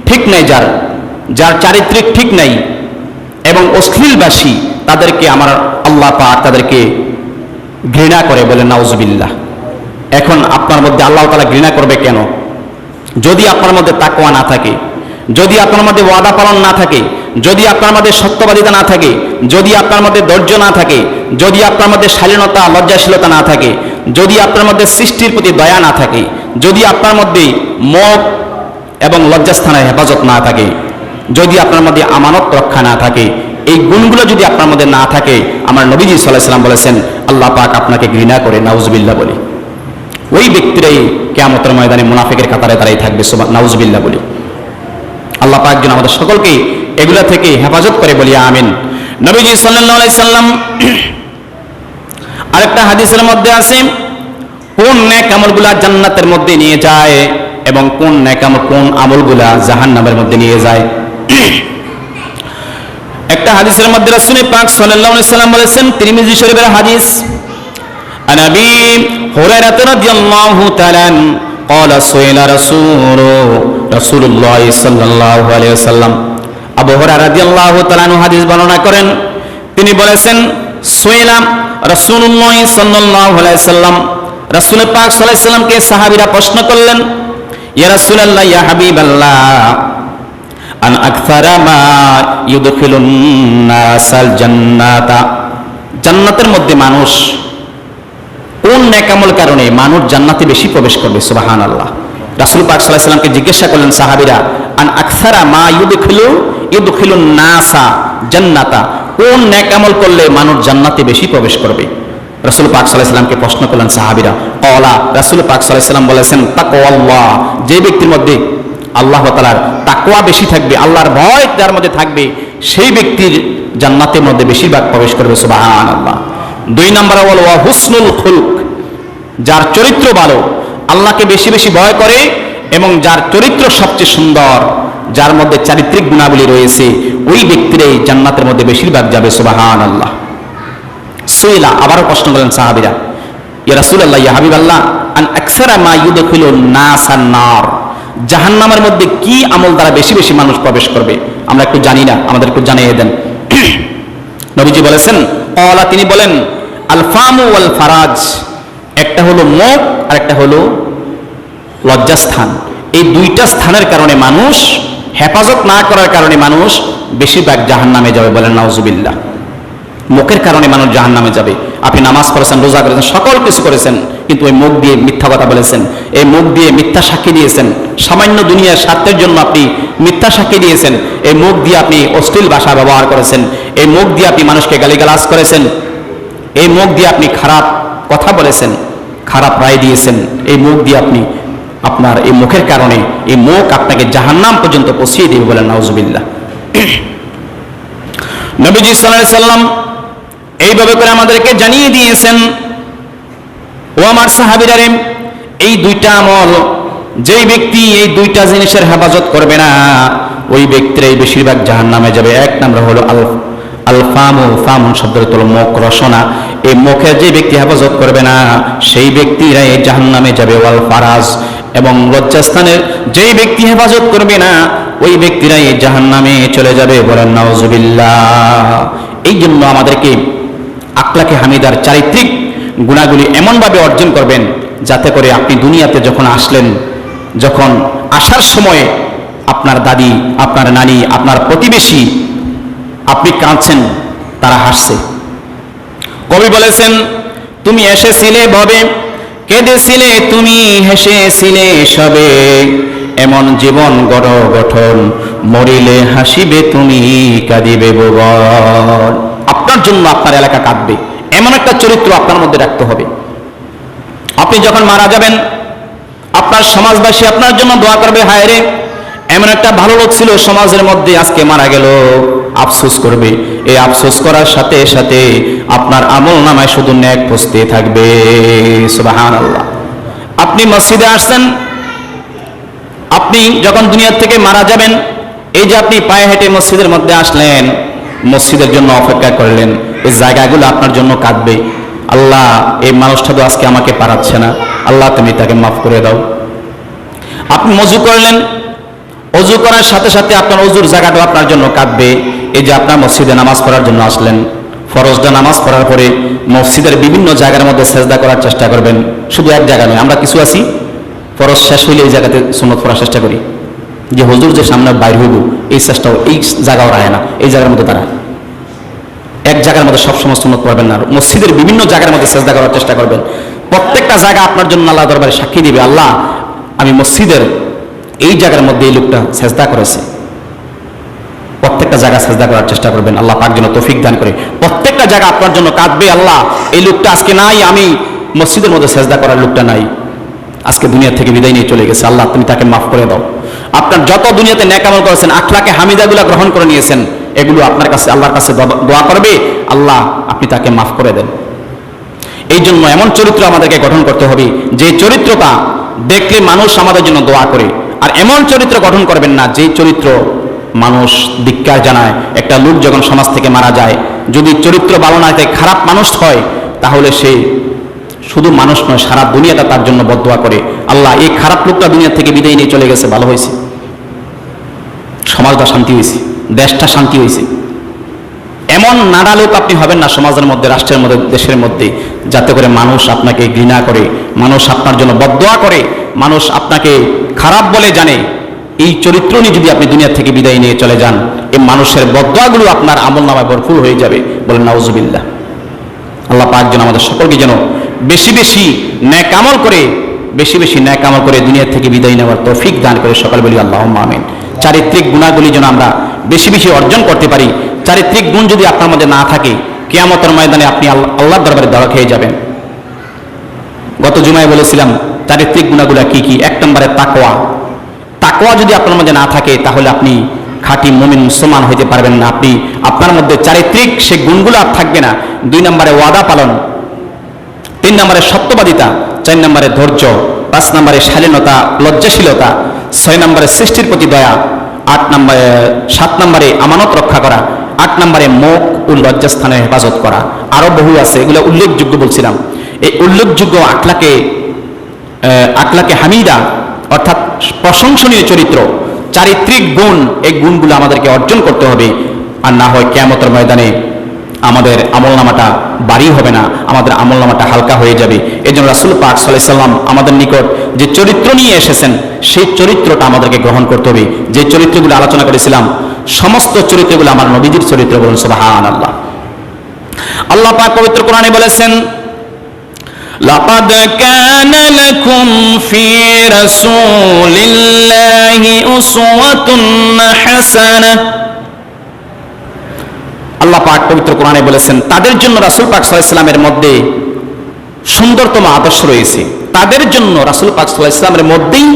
ঠিক নাই, যার চারিত্রিক ঠিক নাই এবং অশ্লীলবাসী, তাদেরকে আমার আল্লাহ পাক তাদেরকে ঘৃণা করে, বলে নাউজুবিল্লাহ। এখন আপনার মধ্যে আল্লাহ তাআলা ঘৃণা করবে কেন? যদি আপনার মধ্যে তাকওয়া না থাকে, যদি আপনার মধ্যে ওয়াদা পালন না থাকে, যদি আপনার মধ্যে সত্যবাদিতা না থাকে, যদি আপনার মধ্যে ধৈর্য না থাকে, যদি আপনার মধ্যে শালীনতা লজ্জাশীলতা না থাকে, যদি আপনার মধ্যে সৃষ্টির প্রতি দয়া না থাকে, যদি আপনার মধ্যে মদ এবং লজ্জাস্থানের হেফাজত না থাকে, যদি আপনার মধ্যে আমানত রক্ষা না থাকে, এই গুণগুলো যদি আপনার মধ্যে না থাকে, আমার নবীজি সাল্লাল্লাহু আলাইহি সাল্লাম বলেছেন আল্লাহ পাক আপনাকে ঘৃণা করে, নাউজুবিল্লাহ বলি। ওই ব্যক্তিরাই কিয়ামতের ময়দানে মুনাফিকের কাতারে দাঁড়িয়ে থাকবে, নাউজুবিল্লাহ বলি। আল্লাহ পাক যেন আমাদের সকলকে এগুলা থেকে হেফাজত করে, বলি আমিন। নবীজি সাল্লাল্লাহু আলাইহি সাল্লাম আরেকটা হাদিসের মধ্যে আছে কোন নেক আমলগুলা জান্নাতের মধ্যে নিয়ে যায় এবং কোন নেক আমল, কোন আমলগুলা জাহান্নামের মধ্যে নিয়ে যায়। একটা হাদিসের মধ্যে রাসূল পাক সাল্লাল্লাহু আলাইহি সাল্লাম বলেছেন, তিরমিজি শরীফের হাদিস, আন আবি হুরায়রা রাদিয়াল্লাহু তাআলা قال سئل রাসূলুল্লাহ সাল্লাল্লাহু আলাইহি ওয়াসাল্লাম, আবু হুরায়রা রাদিয়াল্লাহু তাআলা হাদিস বর্ণনা করেন, তিনি বলেছেন সুইলা রাসূলুল্লাহ সাল্লাল্লাহু আলাইহি ওয়াসাল্লাম, রাসূল পাক সাল্লাল্লাহু আলাইহি ওয়াসাল্লামকে সাহাবীরা প্রশ্ন করলেন, ইয়া রাসূলুল্লাহ, ইয়া হাবিবাল্লাহ, আন আকসারা মা ইউদখিলুন নাসাল জান্নাতা, জান্নাতের মধ্যে মানুষ কোন নেক আমল কারণে মানুষ জান্নাতে বেশি প্রবেশ করবে? সুবহানাল্লাহ। রাসূল পাক সাল্লাল্লাহু আলাইহি ওয়াসাল্লামকে জিজ্ঞাসা করলেন সাহাবীরা, আন আকসারা মা ইউদখিলুন নাসা জান্নাতা, কোন নেক আমল করলে মানুষ জান্নাতে বেশি প্রবেশ করবে? রাসূল পাক সাল্লাল্লাহু আলাইহি ওয়াসাল্লামকে প্রশ্ন করলেন সাহাবীরা। ক্বালা, রাসূল পাক সাল্লাল্লাহু আলাইহি ওয়াসাল্লাম বলেছেন তাকওয়াল্লাহ, যে ব্যক্তির মধ্যে আল্লাহ তাআলার তাকওয়া বেশি থাকবে, আল্লাহর ভয় যার মধ্যে থাকবে, সেই ব্যক্তির জান্নাতের মধ্যে বেশিরভাগ প্রবেশ করবে। সুবহানাল্লাহ। 2 নম্বর হলো ওয়া হুসনুল খুলুক, যার চরিত্র ভালো, আল্লাহকে বেশি বেশি ভয় করে এবং যার চরিত্র সবচেয়ে সুন্দর, যার মধ্যে চারিত্রিক গুণাবলী রয়েছে, ওই ব্যক্তিরাই জান্নাতের মধ্যে বেশিরভাগ যাবে। সুবহানাল্লাহ। সুইলা, আবারও প্রশ্ন করলেন সাহাবীরা, ইয়া রাসূলুল্লাহ, ইয়া হাবিবাল্লাহ, আন আকসারা মা ইউদখিলুন নাসান নার, জাহান্নামের মধ্যে কি আমল দ্বারা বেশি বেশি মানুষ প্রবেশ করবে? আমরা একটু জানি না, আমাদের একটু জানিয়ে দেন। নবীজি বলেছেন, ক্বালা, তিনি বলেন, আল ফামু ওয়াল ফারাজ, একটা হলো মুখ আর একটা হলো লজ্জাস্থান। এই দুইটা স্থানের কারণে মানুষ, হেফাজত না করার কারণে মানুষ বেশিরভাগ জাহান্নামে যাবে, বলেন নাউজুবিল্লাহ। মুখের কারণে মানুষ জাহান্নামে যাবে। আপনি নামাজ পড়েছেন, রোজা করেছেন, সকল কিছু করেছেন, কিন্তু ওই মুখ দিয়ে মিথ্যা কথা বলেছেন, এই মুখ দিয়ে মিথ্যা সাক্ষী দিয়েছেন, সামান্য দুনিয়ার স্বার্থের জন্য আপনি মিথ্যা সাক্ষী দিয়েছেন, এই মুখ দিয়ে আপনি অশ্লীল ভাষা ব্যবহার করেছেন, এই মুখ দিয়ে আপনি মানুষকে গালিগালাজ করেছেন, এই মুখ দিয়ে আপনি খারাপ কথা বলেছেন, খারাপ রায় দিয়েছেন, এই মুখ দিয়ে আপনি আপনার এই মুখের কারণে এই মুখ আপনাকে জাহান্নাম পর্যন্ত পৌঁছিয়ে দিবে বলেন নাউজুবিল্লাহ। নবীজি সাল্লাল্লাহু আলাইহি সাল্লাম এইভাবে করে আমাদেরকে জানিয়ে দিয়েছেন, ও আমার সাহাবীরা, এই দুইটা আমল, যেই ব্যক্তি এই দুইটা জিনিসের হেফাজত করবে না ওই ব্যক্তিরাই বেশিরভাগ জাহান্নামে যাবে। এক নম্বর হলো ফামু শব্দের হলো মুখ, রসনা। এই মুখের যে ব্যক্তি হেফাজত করবে না সেই ব্যক্তিরাই জাহান্নামে যাবে। ওয়াল ফারাজ, এবং লজ্জাস্থানের যেই ব্যক্তি হেফাজত করবে না ওই ব্যক্তিরাই জাহান্নামে চলে যাবে বলেন নাউজুবিল্লাহ। এই জন্য আমাদেরকে আখলাকে হামিদার চারিত্রিক গুণাগুলি এমনভাবে অর্জন করবেন যাতে করে আপনি দুনিয়াতে যখন আসলেন, যখন আসার সময় আপনার দাদি, আপনার নানি, আপনার প্রতিবেশী, আপনি কাঁদছেন, তারা হাসছে। কবি বলেছেন, তুমি এসেছিলে ভবে, কেঁদেছিলে তুমি, হেসেছিলে সবে, এমন জীবন গড় গঠন, মরিলে হাসিবে তুমি, কাঁদিবে ভুবন। আপনার জন্য আপনার এলাকা কাঁদবে, এমন একটা চরিত্র আপনার মধ্যে রাখতে হবে। আপনি যখন মারা যাবেন আপনার সমাজবাসী আপনার জন্য দোয়া করবে, হায় রে এমন একটা ভালো লোক ছিল সমাজের মধ্যে, আজকে মারা গেল, আফসোস করবে। এই আফসোস করার সাথে সাথে আপনার আমল নামায় শুধু নেক পৌঁছতে থাকবে। সুবহানাল্লাহ। আপনি মসজিদে আসছেন, আপনি যখন দুনিয়া থেকে মারা যাবেন, এই যে আপনি পায়ে হেঁটে মসজিদের মধ্যে আসলেন, মসজিদের জন্য অপেক্ষা করলেন, এই জায়গাগুলো আপনার জন্য কাঁদবে। আল্লাহ, এই মানুষটা তো আজকে আমাকে পারাচ্ছে না, আল্লাহ তুমি তাকে মাফ করে দাও। আপনি ওযু করলেন, ওযু করার সাথে সাথে আপনার ওযুর জায়গাটা আপনার জন্য কাঁদবে। এই যে আপনার মসজিদে নামাজ পড়ার জন্য আসলেন, ফরজটা নামাজ পড়ার পরে মসজিদের বিভিন্ন জায়গার মধ্যে সেজদা করার চেষ্টা করবেন, শুধু এক জায়গা নয়। আমরা কিছু আছি ফরজ শেষ হইলে এই জায়গাতে সুন্নত পড়ার চেষ্টা করি, যে হুজুর যে সামনে বাইর হইব এই চেষ্টাও, এই জায়গাও রায় না, এই জায়গার মধ্যে দাঁড়ায়। এক জায়গার মধ্যে সবসময় সুন্নত পড়বেন না, মসজিদের বিভিন্ন জায়গার মধ্যে সেজদা করার চেষ্টা করবেন। প্রত্যেকটা জায়গা আপনার জন্য আল্লাহ দরবারে সাক্ষী দিবে, আল্লাহ আমি মসজিদের এই জায়গার মধ্যে এই লোকটা সেজদা করেছে। প্রত্যেকটা জায়গা সেজদা করার চেষ্টা করবেন, আল্লাহ পাক যেন তৌফিক দান করে। প্রত্যেকটা জায়গা আপনার জন্য কাঁদবে, আল্লাহ এই লোকটা আজকে নাই, আমি মসজিদের মধ্যে সেজদা করার লোকটা নাই, আজকে দুনিয়া থেকে বিদায় নিয়ে চলে গেছে, আল্লাহ তুমি তাকে মাফ করে দাও। আপনার যত দুনিয়াতে নেক আমল করেছেন, আখলাকে হামিদাগুলো গ্রহণ করে নিয়েছেন, এগুলো আপনার কাছে আল্লাহর কাছে দোয়া করবে, আল্লাহ আপনি তাকে মাফ করে দেন। এই জন্য এমন চরিত্র আমাদেরকে গঠন করতে হবে যে চরিত্রটা দেখলে মানুষ আমাদের জন্য দোয়া করে। আর এমন চরিত্র গঠন করবেন না যে চরিত্র মানুষ ধিক্কার জানায়। একটা লোক যখন সমাজ থেকে মারা যায়, যদি চরিত্র ভালো না থাকে, খারাপ মানুষ হয়, তাহলে সে শুধু মানুষ নয়, সারা দুনিয়াটা তার জন্য বদদোয়া করে, আল্লাহ এই খারাপ লোকটা দুনিয়া থেকে বিদায় নিয়ে চলে গেছে, ভালো হয়েছে, সমাজটা শান্তি হয়েছে, দেশটা শান্তি হয়েছে। এমন নাড়া লোক আপনি হবেন না সমাজের মধ্যে, রাষ্ট্রের মধ্যে, দেশের মধ্যে, যাতে করে মানুষ আপনাকে ঘৃণা করে, মানুষ আপনার জন্য বদদোয়া করে, মানুষ আপনাকে খারাপ বলে জানে। এই চরিত্র নিয়ে যদি আপনি দুনিয়া থেকে বিদায় নিয়ে চলে যান, এই মানুষের বদদোয়াগুলো আপনার আমল নামায় ভরপুর হয়ে যাবে বলেন নাউজুবিল্লাহ। আল্লাহ পাক যেন আমাদের সকলকে যেন বেশি বেশি নেক আমল করে, বেশি বেশি নেক আমল করে দুনিয়া থেকে বিদায় নেওয়ার তৌফিক দান করে, সকল বলি আল্লাহুম্মা আমিন। চারিত্রিক গুণাগুলি যেন আমরা বেশি বেশি অর্জন করতে পারি। চারিত্রিক গুণ যদি আপনার মধ্যে না থাকে, কিয়ামতের ময়দানে আপনি আল্লাহর দরবারে ধরা খেয়ে যাবেন। গত জুমায় বলেছিলাম চারিত্রিক গুণাগুলো কি কি। এক নম্বরে তাকওয়া। তাকওয়া যদি আপনার মধ্যে না থাকে তাহলে আপনি খাঁটি মুমিন মুসলমান হইতে পারবেন না। আপনি আপনার মধ্যে চারিত্রিক সে গুণগুলো আর থাকবে না। 2 নম্বরে ওয়াদা পালন, 3 নম্বরে সত্যবাদিতা, 4 নম্বরে ধৈর্য, 5 নম্বরে শালীনতা, লজ্জাশীলতা, 6 নম্বরে সৃষ্টির প্রতি দয়া, 7 নম্বরে আমানত রক্ষা করা, 8 নম্বরে মুখ ও লজ্জাস্থানের হেফাজত করা। আরো বহু আছে, এগুলো উল্লেখযোগ্য বলছিলাম। এই উল্লেখযোগ্য আখলাকে হামিদা অর্থাৎ প্রশংসনীয় চরিত্র, চারিত্রিক গুণ, এই গুণগুলো আমাদেরকে অর্জন করতে হবে। আর না হয় কিয়ামতের ময়দানে আমাদের আমলনামাটা ভারী হবে না, আমাদের আমলনামাটা হালকা হয়ে যাবে। এই জন্য রাসূল পাক সাল্লাল্লাহু আলাইহি সাল্লাম আমাদের নিকট যে চরিত্র নিয়ে এসেছেন সেই চরিত্রটা আমাদেরকে গ্রহণ করতে হবে। যে চরিত্রগুলো আলোচনা করেছিলাম সমস্ত চরিত্রগুলো আমার নবীজির চরিত্র, বলুন সুবহানাল্লাহ। আল্লাহ পাক পবিত্র কোরআনে বলেছেন, লাকাদ কানা লাকুম ফি রাসূলিল্লাহি উসওয়াতুন হাসানাহ। আল্লাহ পাক পবিত্র কোরআনে বলেছেন তাদের জন্য রাসূল পাক সাল্লাল্লাহু আলাইহি সাল্লামের মধ্যে সুন্দরতম আদর্শ রয়েছে, তাদের জন্য রাসূল পাক সাল্লাল্লাহু আলাইহি ওয়াসাল্লামের মধ্যেই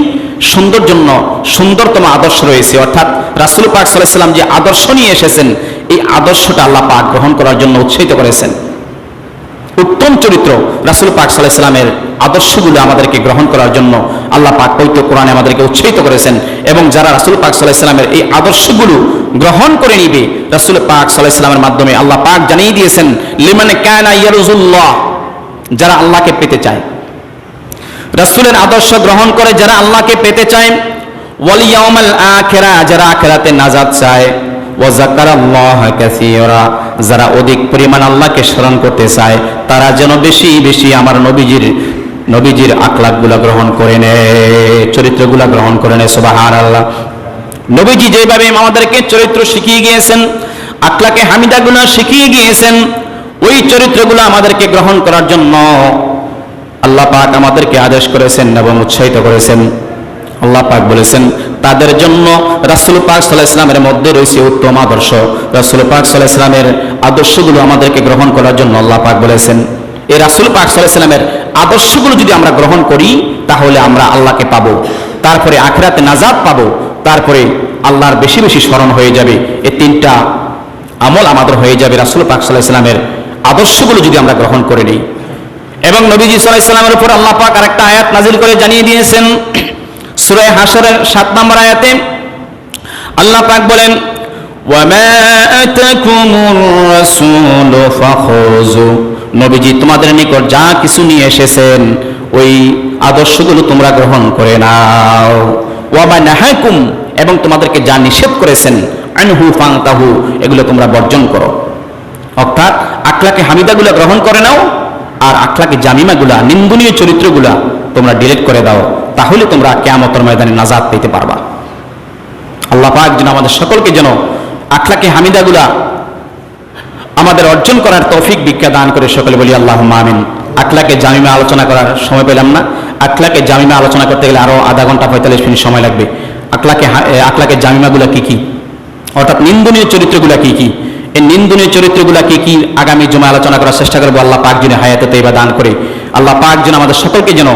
সুন্দরতম আদর্শ রয়েছে। অর্থাৎ রাসূল পাক সাল্লাল্লাহু আলাইহি ওয়াসাল্লাম যে আদর্শ নিয়ে এসেছেন, এই আদর্শটা আল্লাহ পাক গ্রহণ করার জন্য উৎসাহিত করেছেন। উত্তম চরিত্র রাসূল পাক সাল্লাল্লাহু আলাইহি ওয়াসাল্লামের আদর্শগুলো আমাদেরকে গ্রহণ করার জন্য আল্লাহ পাক পবিত্র কোরআনে আমাদেরকে উৎসাহিত করেছেন। এবং যারা রাসূল পাক সাল্লাল্লাহু আলাইহি ওয়াসাল্লামের এই আদর্শগুলো গ্রহণ করে নিবে, রাসূল পাক সাল্লাল্লাহু আলাইহি ওয়াসাল্লামের মাধ্যমে আল্লাহ পাক জানিয়ে দিয়েছেন, লিমান কানা ইয়ারজুল্লাহ, যারা আল্লাহকে পেতে চায়, রাসূলের আদর্শ গ্রহণ করে যারা আল্লাহকে পেতে চায়, ওয়াল ইয়াউমাল আখিরা, যারা আখিরাতে নাজাত চায়, ওয়া যাকারাল্লাহা কাসীরা, যারা অধিক পরিমাণ আল্লাহকে স্মরণ করতে চায়, তারা যেন বেশি বেশি আমার নবীজির আখলাকগুলো গ্রহণ করে নেয়, চরিত্রগুলো গ্রহণ করে নেয়। সুবহানাল্লাহ। নবীজি যেভাবে আমাদেরকে চরিত্র শিখিয়ে গিয়েছেন, আখলাকে হামিদাগুলো শিখিয়ে গিয়েছেন, ওই চরিত্রগুলো আমাদেরকে গ্রহণ করার জন্য আল্লাহ পাক আমাদেরকে আদেশ করেছেন এবং উৎসাহিত করেছেন। আল্লাহ পাক বলেছেন, তাদের জন্য রাসূল পাক সাল্লাল্লাহু আলাইহি ওয়াসাল্লামের মধ্যে রয়েছে উত্তম আদর্শ। রাসূল পাক সাল্লাল্লাহু আলাইহি ওয়াসাল্লামের আদর্শগুলো আমাদেরকে গ্রহণ করার জন্য আল্লাহ পাক বলেছেন, এই রাসূল পাক সাল্লাল্লাহু আলাইহি ওয়াসাল্লামের আদর্শগুলো যদি আমরা গ্রহণ করি, তাহলে আমরা আল্লাহকে পাবো, তারপরে আখিরাতে নাজাত পাবো, তারপরে আল্লাহর বেশি বেশি স্মরণ হয়ে যাবে। এই তিনটা আমল আমাদের হয়ে যাবে রাসূল পাক সাল্লাল্লাহু আলাইহি ওয়াসাল্লামের আদর্শগুলো যদি আমরা গ্রহণ করে নিই। এবং নবীজি সাল্লাল্লাহু আলাইহি ওয়াসাল্লামের উপর আল্লাহ পাক আরেকটা আয়াত নাজিল করে জানিয়ে দিয়েছেন, সূরা হাশরের 7 নম্বর আয়াতে আল্লাহ পাক বলেন, ওয়া মা আতাকুমুর রাসূলু ফাখুযু, নবীজি তোমাদের নিকট যা কিছু নিয়ে এসেছেন ওই আদর্শগুলো তোমরা গ্রহণ করে নাও, ওয়া মা নাহাকুম, এবং তোমাদেরকে যা নিষেধ করেছেন, আনহু ফান্তাহু, এগুলো তোমরা বর্জন করো। অর্থাৎ আখলাকে হামিদাগুলো গ্রহণ করে নাও, আর আখলাকে জামিমাগুলা, নিন্দনীয় চরিত্রগুলা তোমরা ডিলিট করে দাও, তাহলে তোমরা কিয়ামতের ময়দানে নাজাত পেতে পারবা। আল্লাহ পাক যেন আমাদের সকলকে যেন আখলাকে হামিদাগুলা আমাদের অর্জন করার তৌফিক ভিক্ষা দান করে, সকলে বলি আল্লাহুম্মা আমিন। আখলাকে জামিমা আলোচনা করার সময় পেলাম না, আখলাকে জামিমা আলোচনা করতে গেলে আরো আধা ঘন্টা 45 মিনিট সময় লাগবে। আখলাকে জামিমাগুলা কি কি, অর্থাৎ নিন্দনীয় চরিত্রগুলা কি কি, এই নিন্দনীয় চরিত্রগুলা কি কি আগামী জুমা আলোচনা করার চেষ্টা করবো। আল্লাহ পাক যেন হায়াতে তাইয়্যিবা দান করে, আল্লাহ পাক যেন আমাদের সকলকে যেন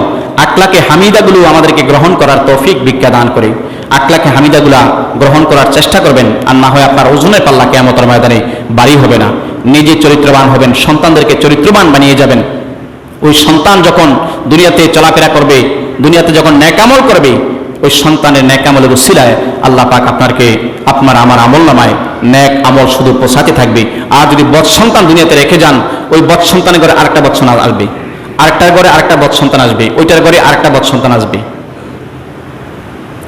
আখলাকে হামিদাগুলো আমাদেরকে গ্রহণ করার তৌফিক ভিক্ষা দান করে। আখলাকে হামিদাগুলা গ্রহণ করার চেষ্টা করবেন, আর না হয় আপনার ওজনের পাল্লা কিয়ামতের ময়দানে ভারী হবে না। নিজে চরিত্রবান হবেন, সন্তানদেরকে চরিত্রবান বানিয়ে যাবেন। ওই সন্তান যখন দুনিয়াতে চলাফেরা করবে, দুনিয়াতে যখন নেক আমল করবে, ওই সন্তানের নেক আমলের উসিলায় আল্লাহ পাক আপনার আমার আমল নামায় নেক আমল শুধু পৌঁছাতে থাকবে। আর যদি বৎ সন্তান দুনিয়াতে রেখে যান, ওই বৎ সন্তানের ঘরে আরেকটা বৎ সন্তান আসবে, আরেকটার ঘরে আরেকটা বৎ সন্তান আসবে, ওইটার ঘরে আরেকটা বৎ সন্তান আসবে।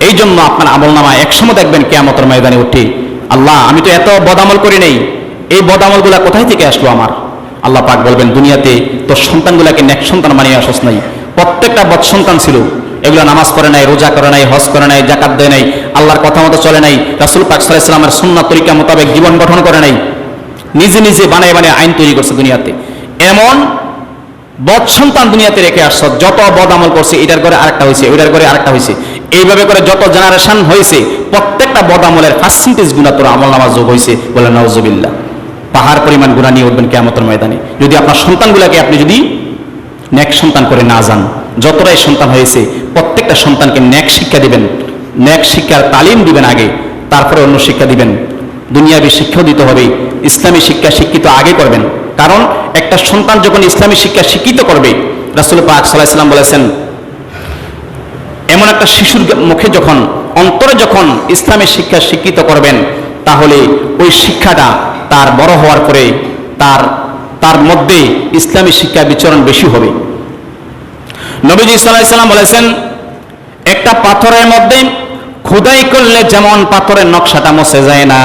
এই জন্য আপনার আমল নামায় একসময় দেখবেন কিয়ামতের ময়দানে উঠে, আল্লাহ আমি তো এত বদ আমল করি নেই, এই বদ আমলগুলা কোথায় থেকে আসলো আমার? আল্লাহ পাক বলবেন, দুনিয়াতে তোর সন্তানগুলাকে নেক সন্তান বানিয়ে আসস নাই, প্রত্যেকটা বৎ সন্তান ছিল, এগুলো নামাজ পড়ে নাই, রোজা করে নাই, হজ করে নাই, যাকাত দেয় নাই, আল্লাহর কথা মতো চলে নাই, রাসূল পাক সাল্লাল্লাহু আলাইহি ওয়াসাল্লামের সুন্নাত তরিকা মোতাবেক জীবন গঠন করে নাই, নিজে নিজে বানায় বানায় আইন তৈরি করছে দুনিয়াতে। এমন বদ সন্তান দুনিয়াতে রেখে আসছ, যত বদ আমল করছে, এটার ঘরে আরেকটা হয়েছে, ওইটার ঘরে আরেকটা হয়েছে, এইভাবে করে যত জেনারেশন হয়েছে, প্রত্যেকটা বদ আমলের পার্সেন্টেজ গুণা তোর আমল নামাজ যোগ হয়েছে, বলে নাউজুবিল্লাহ। পাহাড় পরিমাণ গুণা নিয়ে উঠবেন কিয়ামতের ময়দানে, যদি আপনার সন্তানগুলোকে আপনি যদি নেক সন্তান করে না যান। যতটাই সন্তান হয়েছে, প্রত্যেকটা সন্তানকে নেক শিক্ষা দিবেন, নেক শিক্ষার তালিম দিবেন আগে, তারপরে অন্য শিক্ষা দিবেন। দুনিয়াবী শিক্ষাও দিতে হবে, ইসলামী শিক্ষা শিক্ষিত আগে করবেন। কারণ একটা সন্তান যখন ইসলামী শিক্ষা শিক্ষিত করবে, রাসূল পাক সাল্লাল্লাহু আলাইহি ওয়াসাল্লাম বলেছেন, এমন একটা শিশুর মুখে যখন, অন্তরে যখন ইসলামী শিক্ষা শিক্ষিত করবেন, তাহলে ওই শিক্ষাটা তার বড় হওয়ার পরে তার মধ্যে ইসলামী শিক্ষা বিচরণ বেশি হবে। নবীজি সাল্লাল্লাহু আলাইহি ওয়াসাল্লাম বলেছেন, একটা পাথরের মধ্যে খোদাই করলে যেমন পাথরের নকশাটা মুছে যায় না,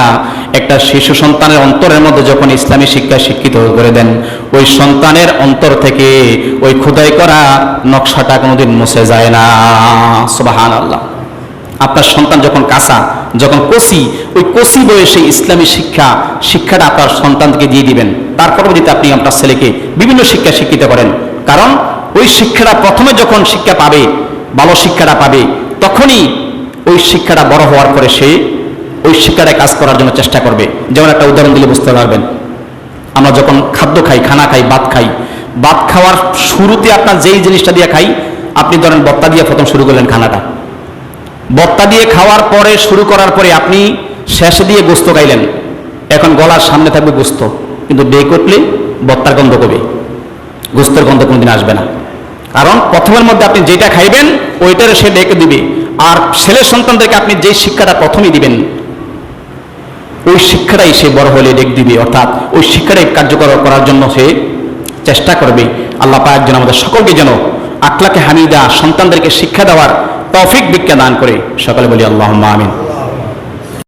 একটা শিশু সন্তানের অন্তরের মধ্যে যখন ইসলামী শিক্ষা শিক্ষিত করে দেন, ওই সন্তানের অন্তর থেকে ওই খোদাই করা নকশাটা কোনোদিন মুছে যায় না। সুবহানাল্লাহ। আপনার সন্তান যখন কাঁচা, যখন কচি, ওই কচি বয়সে ইসলামী শিক্ষাটা আপনার সন্তানকে দিয়ে দিবেন। তার পরবর্তীতে আপনি আপনার ছেলেকে বিভিন্ন শিক্ষা শিক্ষিত করেন। কারণ ওই শিক্ষাটা প্রথমে যখন শিক্ষা পাবে, ভালো শিক্ষাটা পাবে, তখনই ওই শিক্ষাটা বড় হওয়ার পরে সে ওই শিক্ষাটায় কাজ করার জন্য চেষ্টা করবে। যেমন একটা উদাহরণ দিলে বুঝতে পারবেন, আমরা যখন খাদ্য খাই, খানা খাই, ভাত খাই, ভাত খাওয়ার শুরুতে আপনার যেই জিনিসটা দিয়ে খাই, আপনি ধরেন বত্তা দিয়ে প্রথম শুরু করলেন খানাটা, বত্তা দিয়ে খাওয়ার পরে শুরু করার পরে আপনি শেষে দিয়ে গোস্ত খাইলেন, এখন গলার সামনে থাকবে গোস্ত, কিন্তু বে করলে বত্তার গন্ধ কবে, গোস্তের গন্ধ কোনোদিন আসবে না। কারণ প্রথমের মধ্যে আপনি যেটা খাইবেন ওইটার সে ডেকে দিবে, আর ছেলে সন্তানদেরকে আপনি যেই শিক্ষাটা প্রথমেই দিবেন ওই শিক্ষাটাই সে বড় হলে ডেক দিবে, অর্থাৎ ওই শিক্ষাটাই কার্যকর করার জন্য সে চেষ্টা করবে। আল্লাহ পাক যেন আমাদের সকলকে যেন আখলাকে হামিদা সন্তানদেরকে শিক্ষা দেওয়ার তৌফিক বিজ্ঞা দান করে, সকলে বলি আল্লাহুম্মা আমিন।